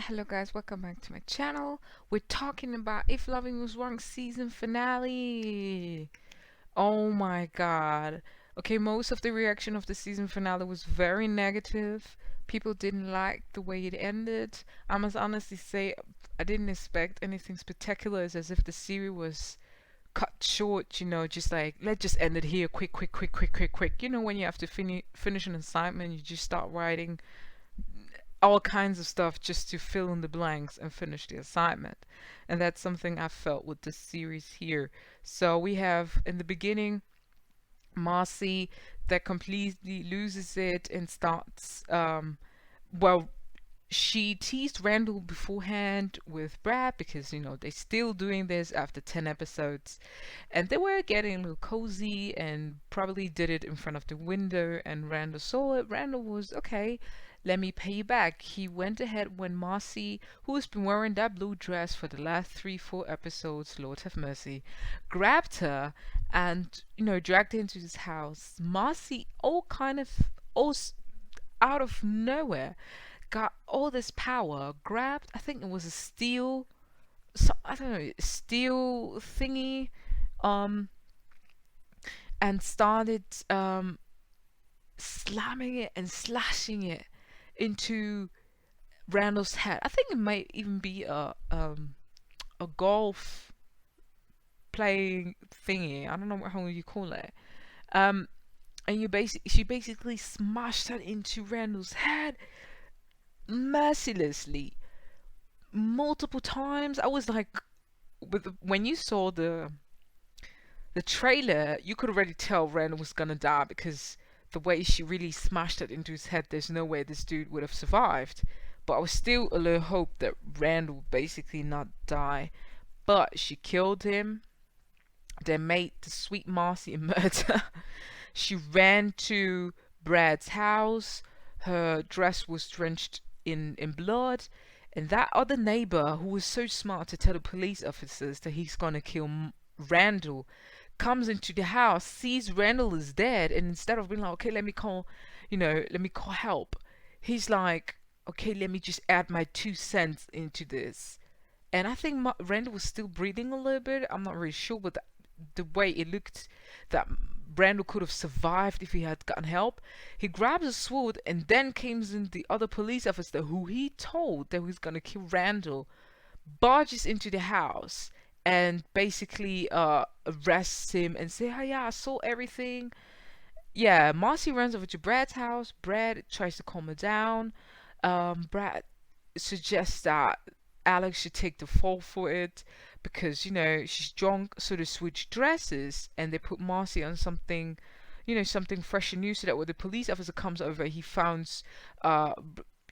Hello guys, welcome back to my channel. We're talking about If Loving Was Wrong season finale. Oh my god. Okay, most of the reaction of the season finale was very negative. People didn't like the way it ended. I must honestly say I didn't expect anything spectacular. It's as if the series was cut short, just like let's just end it here quick, quick, quick, quick, quick, quick. When you have to finish an assignment, you just start writing all kinds of stuff just to fill in the blanks and finish the assignment. And that's something I felt with this series here. So we have in the beginning Marcy that completely loses it and starts well she teased Randall beforehand with Brad because they're still doing this after 10 episodes, and they were getting a little cozy and probably did it in front of the window, and Randall saw it. Randall was okay, let me pay you back. He went ahead when Marcy, who has been wearing that blue dress for the last 3-4 episodes, Lord have mercy, grabbed her and dragged her into his house. Marcy all kind of all out of nowhere got all this power, grabbed, I think it was a steel, so I don't know, steel thingy, um, and started slamming it and slashing it into Randall's head. I think it might even be a golf playing thingy. I don't know how you call it. Um, and she basically smashed that into Randall's head mercilessly multiple times. I was like, when you saw the trailer, you could already tell Randall was gonna die because the way she really smashed it into his head, there's no way this dude would have survived. But I was still a little hope that Randall would basically not die. But she killed him. They made the sweet Marcy a murder. She ran to Brad's house. Her dress was drenched in blood. And that other neighbor, who was so smart to tell the police officers that he's gonna kill Randall, comes into the house, sees Randall is dead, and instead of being like, okay, let me call help, he's like, okay, let me just add my 2 cents into this. And I think Randall was still breathing a little bit. I'm not really sure, but the way it looked, that Randall could have survived if he had gotten help. He grabs a sword and then comes in the other police officer who he told that he was gonna kill Randall, barges into the house and basically arrests him and say, oh yeah, I saw everything. Yeah, Marcy runs over to Brad's house. Brad tries to calm her down. Brad suggests that Alex should take the fall for it because she's drunk, so they switch dresses and they put Marcy on something, something fresh and new, so that when the police officer comes over, he finds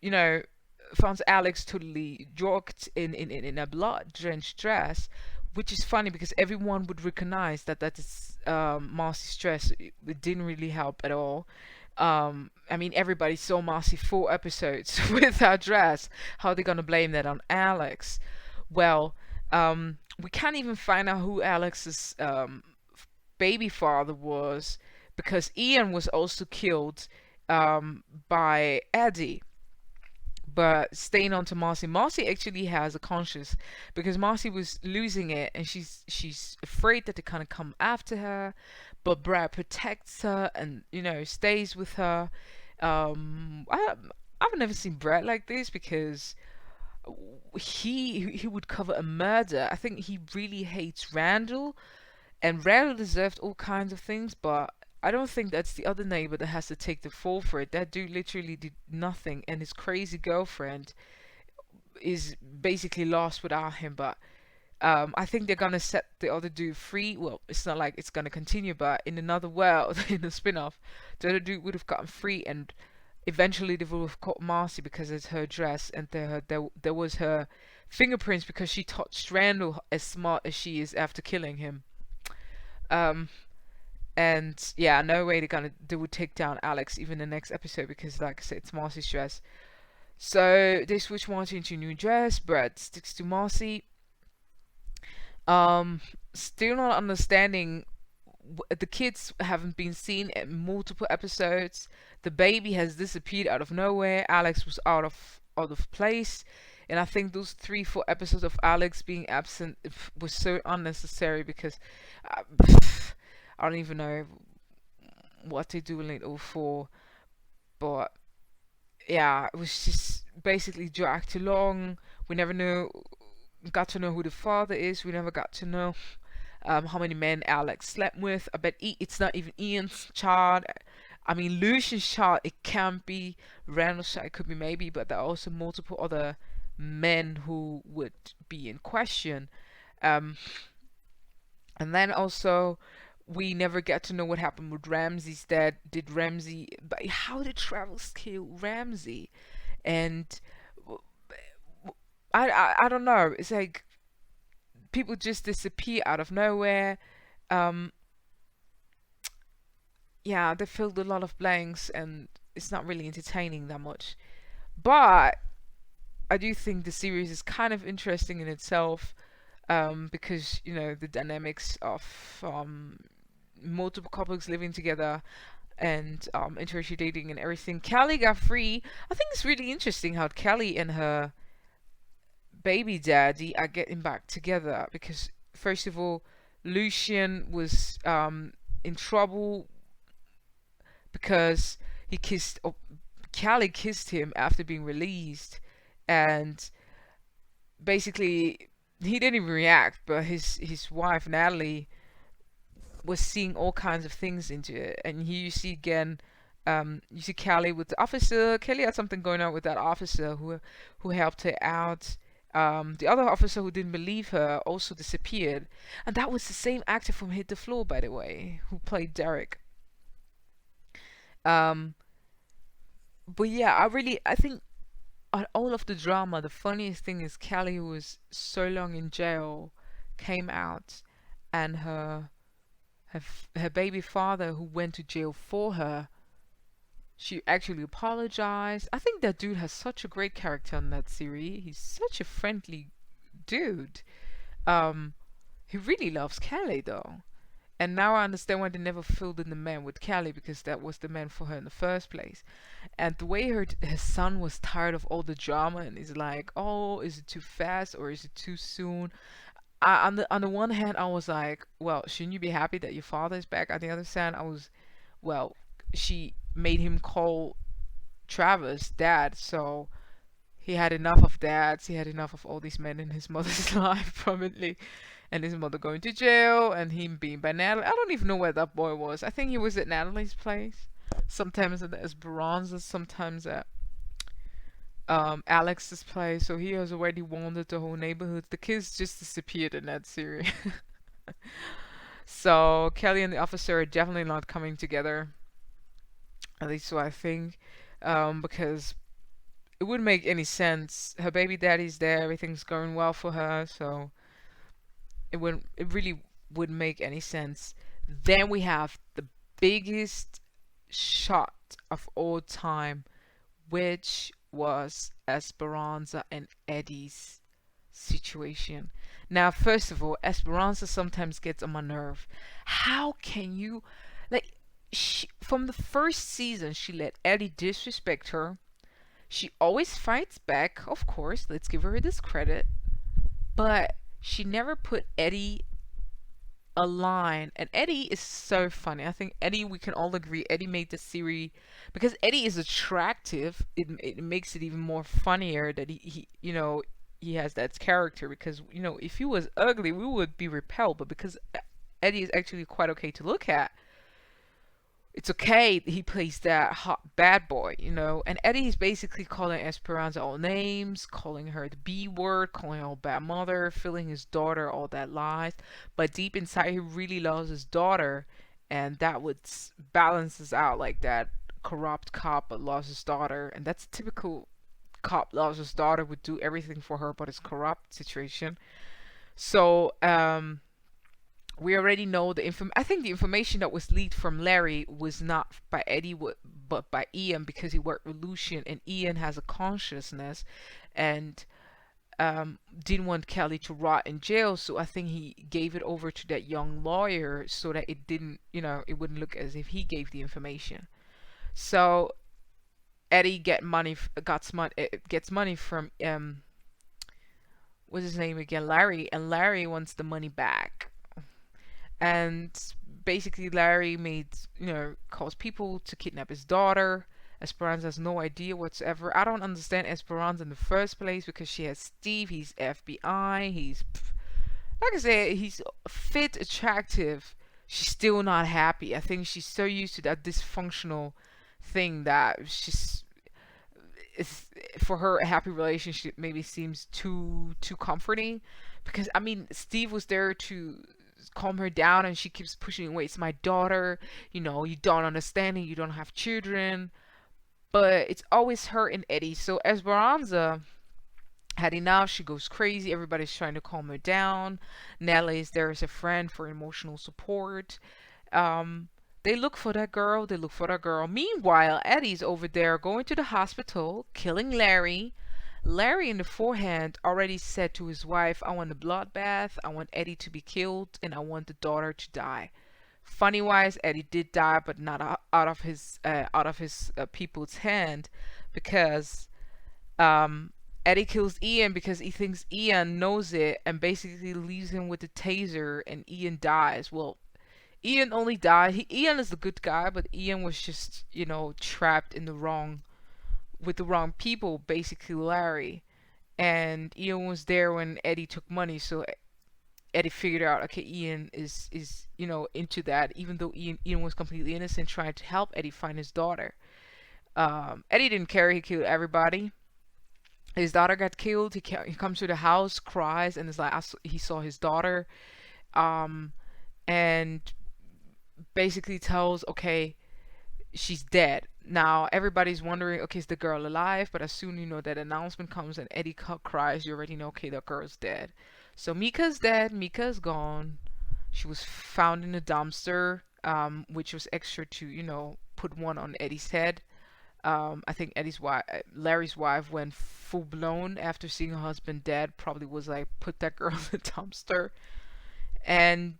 you know finds Alex totally drugged in a blood drenched dress, which is funny because everyone would recognize that that is Marcy's dress. It didn't really help at all. I mean, everybody saw Marcy 4 episodes with her dress. How are they gonna blame that on Alex? Well, we can't even find out who Alex's baby father was because Ian was also killed by Eddie. But staying on to Marcy, Marcy actually has a conscience because Marcy was losing it, and she's afraid that they're gonna come after her. But Brad protects her and stays with her. I've never seen Brad like this because he would cover a murder. I think he really hates Randall, and Randall deserved all kinds of things, but I don't think that's the other neighbor that has to take the fall for it. That dude literally did nothing, and his crazy girlfriend is basically lost without him. But I think they're gonna set the other dude free. Well, it's not like it's gonna continue, but in another world, in the spin-off, the other dude would have gotten free, and eventually they would have caught Marcy because it's her dress, and there was her fingerprints because she touched Randall, as smart as she is after killing him. Um, and yeah, no way they would take down Alex even the next episode because, like I said, it's Marcy's dress. So they switch Marcy into a new dress. Brad sticks to Marcy. Still not understanding. The kids haven't been seen in multiple episodes. The baby has disappeared out of nowhere. Alex was out of place. And I think those 3 4 episodes of Alex being absent was so unnecessary because uh, I don't even know what they do in late '04, but yeah, it was just basically dragged too long. We never got to know who the father is. We never got to know how many men Alex slept with. I bet it's not even Ian's child. I mean, Lucian's child, it can't be. Randall's child, it could be maybe, but there are also multiple other men who would be in question. Um, and then also, we never get to know what happened with Ramsey's dad. Did Ramsey, but how did Travers kill Ramsey? And I don't know. It's like people just disappear out of nowhere. Um, yeah, they filled a lot of blanks, and it's not really entertaining that much. But I do think the series is kind of interesting in itself, because the dynamics of multiple couples living together and interracial dating and everything. Callie got free. I think it's really interesting how Callie and her baby daddy are getting back together because first of all, Lucian was in trouble because he kissed Callie kissed him after being released, and basically he didn't even react, but his wife Natalie was seeing all kinds of things into it. And here you see again, you see Callie with the officer. Kelly had something going on with that officer who helped her out. The other officer who didn't believe her also disappeared, and that was the same actor from Hit the Floor, by the way, who played Derek. Um, but yeah, I think on all of the drama, the funniest thing is Callie, who was so long in jail, came out, and her baby father, who went to jail for her, she actually apologized. I think that dude has such a great character in that series. He's such a friendly dude. Um, he really loves Kelly though. And now I understand why they never filled in the man with Kelly, because that was the man for her in the first place. And the way her son was tired of all the drama and is like, oh, is it too fast or is it too soon? On the one hand, I was like, well, shouldn't you be happy that your father is back? On the other side, I was, well, she made him call Travis dad, so he had enough of dads. He had enough of all these men in his mother's life, probably, and his mother going to jail, and him being by Natalie. I don't even know where that boy was. I think he was at Natalie's place. Sometimes at Esperanza, sometimes at Alex's place. So he has already wandered the whole neighborhood. The kids just disappeared in that series. So Kelly and the officer are definitely not coming together. At least so I think. Because it wouldn't make any sense. Her baby daddy's there, everything's going well for her, so it really wouldn't make any sense. Then we have the biggest shot of all time, which was Esperanza and Eddie's situation. Now, first of all, Esperanza sometimes gets on my nerve. How can you, like, from the first season, she let Eddie disrespect her. She always fights back, of course, let's give her this credit, but she never put Eddie a line. And Eddie is so funny. I think Eddie, we can all agree, Eddie made the series because Eddie is attractive. It makes it even more funnier that he has that character, because if he was ugly, we would be repelled, but because Eddie is actually quite okay to look at, it's okay he plays that hot bad boy. And Eddie's basically calling Esperanza all names, calling her the B word, calling her a bad mother, filling his daughter all that lies. But deep inside, he really loves his daughter, and that would balances out like that corrupt cop but loves his daughter, and that's a typical cop loves his daughter, would do everything for her, but it's corrupt situation. So we already know I think the information that was leaked from Larry was not by Eddie, but by Ian, because he worked with Lucian, and Ian has a consciousness and didn't want Kelly to rot in jail, so I think he gave it over to that young lawyer so that it didn't, it wouldn't look as if he gave the information. So Eddie gets money from what's his name again, Larry, and Larry wants the money back. And basically Larry made, caused people to kidnap his daughter. Esperanza has no idea whatsoever. I don't understand Esperanza in the first place because she has Steve. He's FBI. He's like I said, he's fit, attractive. She's still not happy. I think she's so used to that dysfunctional thing that she's it's, for her a happy relationship maybe seems too comforting, because I mean Steve was there to calm her down and she keeps pushing away. It's my daughter, you don't understand it, you don't have children. But it's always her and Eddie. So Esperanza had enough. She goes crazy. Everybody's trying to calm her down. Natalie is there as a friend for emotional support. Um, they look for that girl. They look for that girl. Meanwhile, Eddie's over there going to the hospital, killing Larry. Larry in the forehand already said to his wife, I want a bloodbath, I want Eddie to be killed, and I want the daughter to die. Funny wise, Eddie did die, but not out of his people's hand, because um, Eddie kills Ian because he thinks Ian knows it and basically leaves him with the taser, and Ian dies. Well, Ian only died. Ian is the good guy, but Ian was just, trapped in the wrong with the wrong people, basically Larry. And Ian was there when Eddie took money, so Eddie figured out, okay, Ian is into that, even though Ian was completely innocent, trying to help Eddie find his daughter. Eddie didn't care. He killed everybody. His daughter got killed. He comes to the house, cries, and is like, he saw his daughter, um, and basically tells, okay, she's dead. Now everybody's wondering, okay, is the girl alive? But as soon that announcement comes and Eddie cries, you already know, okay, the girl's dead. So Mika's dead. Mika's gone. She was found in a dumpster, which was extra to put one on Eddie's head. I think Larry's wife, went full blown after seeing her husband dead. Probably was like, put that girl in the dumpster. And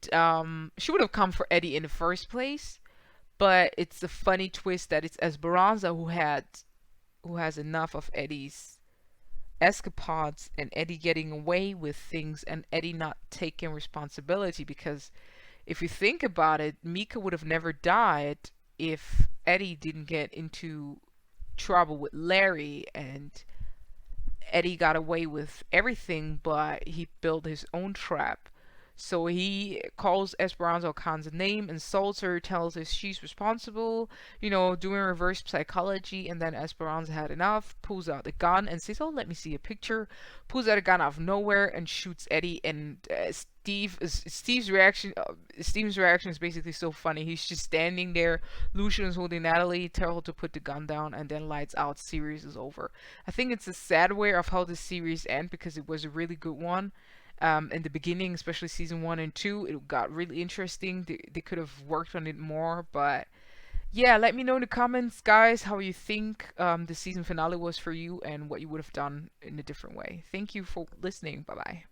she would have come for Eddie in the first place, but it's a funny twist that it's Esperanza who has enough of Eddie's escapades and Eddie getting away with things and Eddie not taking responsibility, because if you think about it, Mika would have never died if Eddie didn't get into trouble with Larry, and Eddie got away with everything, but he built his own trap. So he calls Esperanza all kinds of name, insults her, tells her she's responsible, doing reverse psychology, and then Esperanza had enough, pulls out the gun and says, oh, let me see a picture, pulls out a gun out of nowhere and shoots Eddie, and Steve's reaction is basically so funny. He's just standing there, Lucian is holding Natalie, tell her to put the gun down, and then lights out, series is over. I think it's a sad way of how the series ends, because it was a really good one. In the beginning, especially season 1 and 2, it got really interesting. They could have worked on it more, but yeah, let me know in the comments, guys, how you think the season finale was for you and what you would have done in a different way. Thank you for listening. Bye bye.